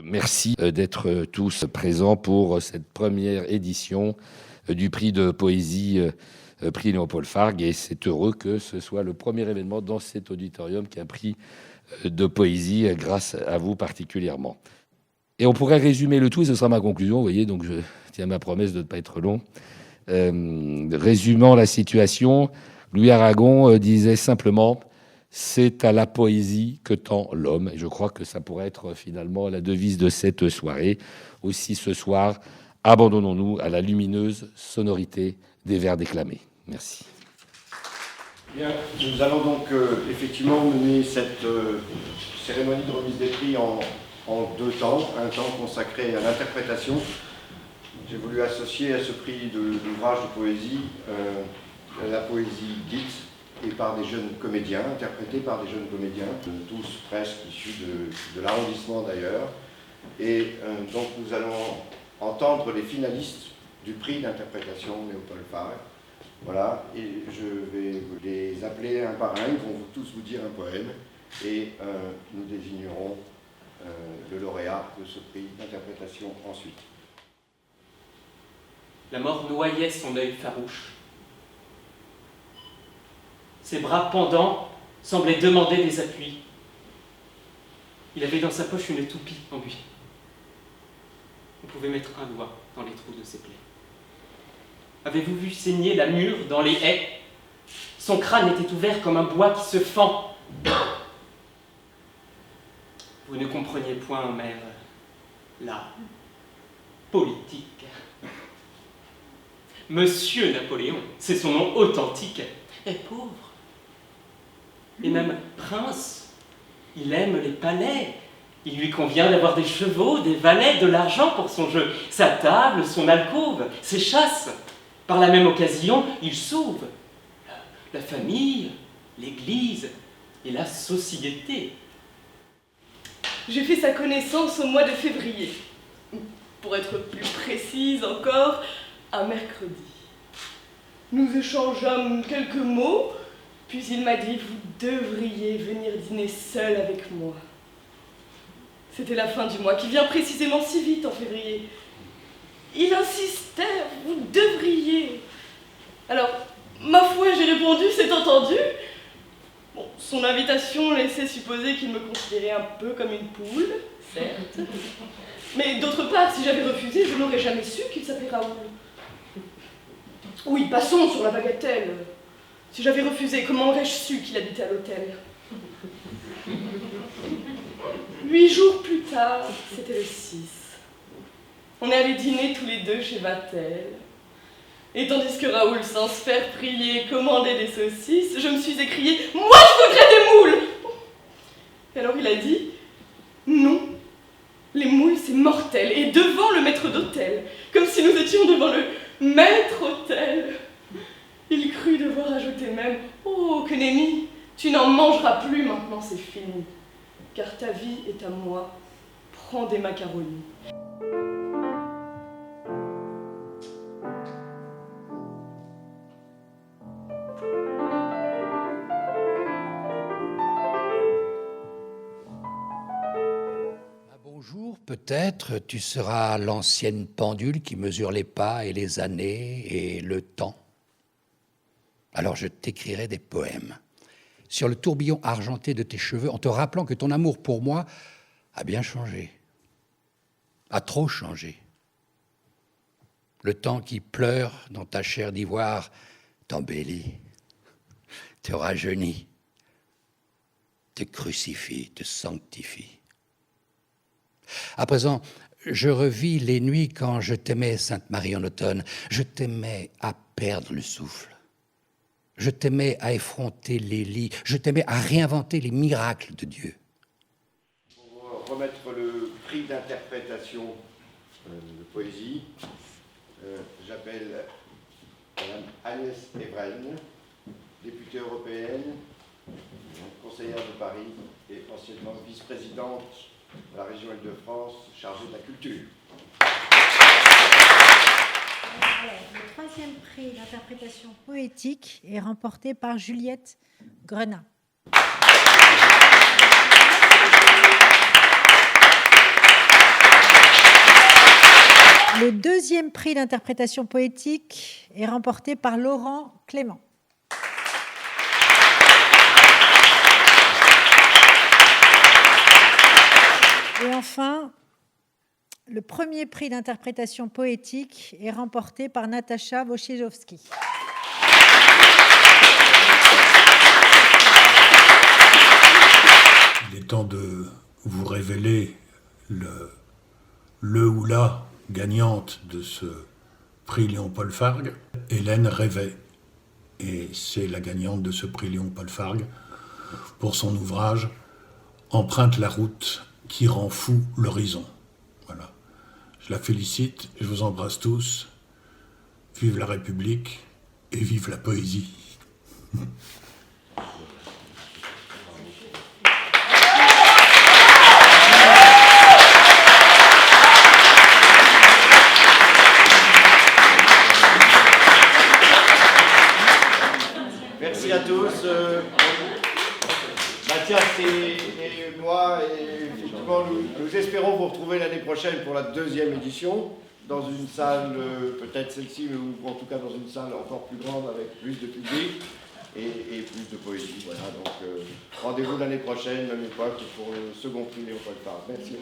Merci d'être tous présents pour cette première édition du prix de poésie, prix Léopold Fargue. Et c'est heureux que ce soit le premier événement dans cet auditorium qui a un prix de poésie, grâce à vous particulièrement. Et on pourrait résumer le tout, et ce sera ma conclusion, vous voyez, donc je tiens à ma promesse de ne pas être long. Résumant la situation, Louis Aragon disait simplement: c'est à la poésie que tend l'homme. Et je crois que ça pourrait être finalement la devise de cette soirée. Aussi ce soir, abandonnons-nous à la lumineuse sonorité des vers déclamés. Merci. Bien, nous allons donc effectivement mener cette cérémonie de remise des prix en deux temps. Un temps consacré à l'interprétation. J'ai voulu associer à ce prix de l'ouvrage de poésie la poésie dite et par des jeunes comédiens, interprétés par des jeunes comédiens, tous presque issus de l'arrondissement d'ailleurs. Et donc nous allons entendre les finalistes du prix d'interprétation Léopold Fargue. Voilà, et je vais les appeler un par un, ils vont tous vous dire un poème, et nous désignerons le lauréat de ce prix d'interprétation ensuite. La mort noyait son œil farouche. Ses bras pendants semblaient demander des appuis. Il avait dans sa poche une toupie en buis. On pouvait mettre un doigt dans les trous de ses plaies. Avez-vous vu saigner la mûre dans les haies? Son crâne était ouvert comme un bois qui se fend. Vous ne compreniez point, mère, la politique. Monsieur Napoléon, c'est son nom authentique, est pauvre. Et même prince, il aime les palais. Il lui convient d'avoir des chevaux, des valets, de l'argent pour son jeu, sa table, son alcôve, ses chasses. Par la même occasion, il sauve la famille, l'église et la société. J'ai fait sa connaissance au mois de février. Pour être plus précise encore, un mercredi. Nous échangeâmes quelques mots, puis il m'a dit: vous devriez venir dîner seul avec moi. C'était la fin du mois, qui vient précisément si vite en février. Il insistait: vous devriez. Alors, ma foi, j'ai répondu: c'est entendu. Bon, son invitation laissait supposer qu'il me considérait un peu comme une poule, certes. Mais d'autre part, si j'avais refusé, je n'aurais jamais su qu'il s'appelait Raoul. Oui, passons sur la bagatelle. Si j'avais refusé, comment aurais-je su qu'il habitait à l'hôtel? 8 jours plus tard, c'était le 6. On est allés dîner tous les deux chez Vatel. Et tandis que Raoul, sans se faire prier, commandait des saucisses, je me suis écriée: moi, je voudrais des moules! Et alors il a dit: non, les moules, c'est mortel, et devant le maître d'hôtel, comme si nous étions devant le maître-hôtel. Il crut devoir ajouter même: oh, Kénémie, tu n'en mangeras plus, maintenant c'est fini, car ta vie est à moi, prends des macaronis. Bonjour, peut-être tu seras l'ancienne pendule qui mesure les pas et les années et le temps. Alors je t'écrirai des poèmes sur le tourbillon argenté de tes cheveux en te rappelant que ton amour pour moi a bien changé, a trop changé. Le temps qui pleure dans ta chair d'ivoire t'embellit, te rajeunit, te crucifie, te sanctifie. À présent, je revis les nuits quand je t'aimais, Sainte Marie en automne. Je t'aimais à perdre le souffle. Je t'aimais à effronter les lits. Je t'aimais à réinventer les miracles de Dieu. Pour remettre le prix d'interprétation de poésie, j'appelle Mme Agnès Evren, députée européenne, conseillère de Paris et anciennement vice-présidente de la région Île-de-France, chargée de la culture. Le troisième prix d'interprétation poétique est remporté par Juliette Grenat. Le deuxième prix d'interprétation poétique est remporté par Laurent Clément. Et enfin, le premier prix d'interprétation poétique est remporté par Natacha Wojciechowski. Il est temps de vous révéler le ou la gagnante de ce prix Léon-Paul Fargue. Hélène Révet. Et c'est la gagnante de ce prix Léon-Paul Fargue pour son ouvrage « Emprunte la route qui rend fou l'horizon ». Voilà. Je la félicite, je vous embrasse tous. Vive la République et vive la poésie. Merci à tous. Mathias et moi, et effectivement, nous espérons vous retrouver l'année prochaine pour la deuxième édition, dans une salle, peut-être celle-ci, ou en tout cas dans une salle encore plus grande, avec plus de public et plus de poésie. Voilà, donc rendez-vous l'année prochaine, même époque, pour le second prix Léon-Paul Fargue. Merci.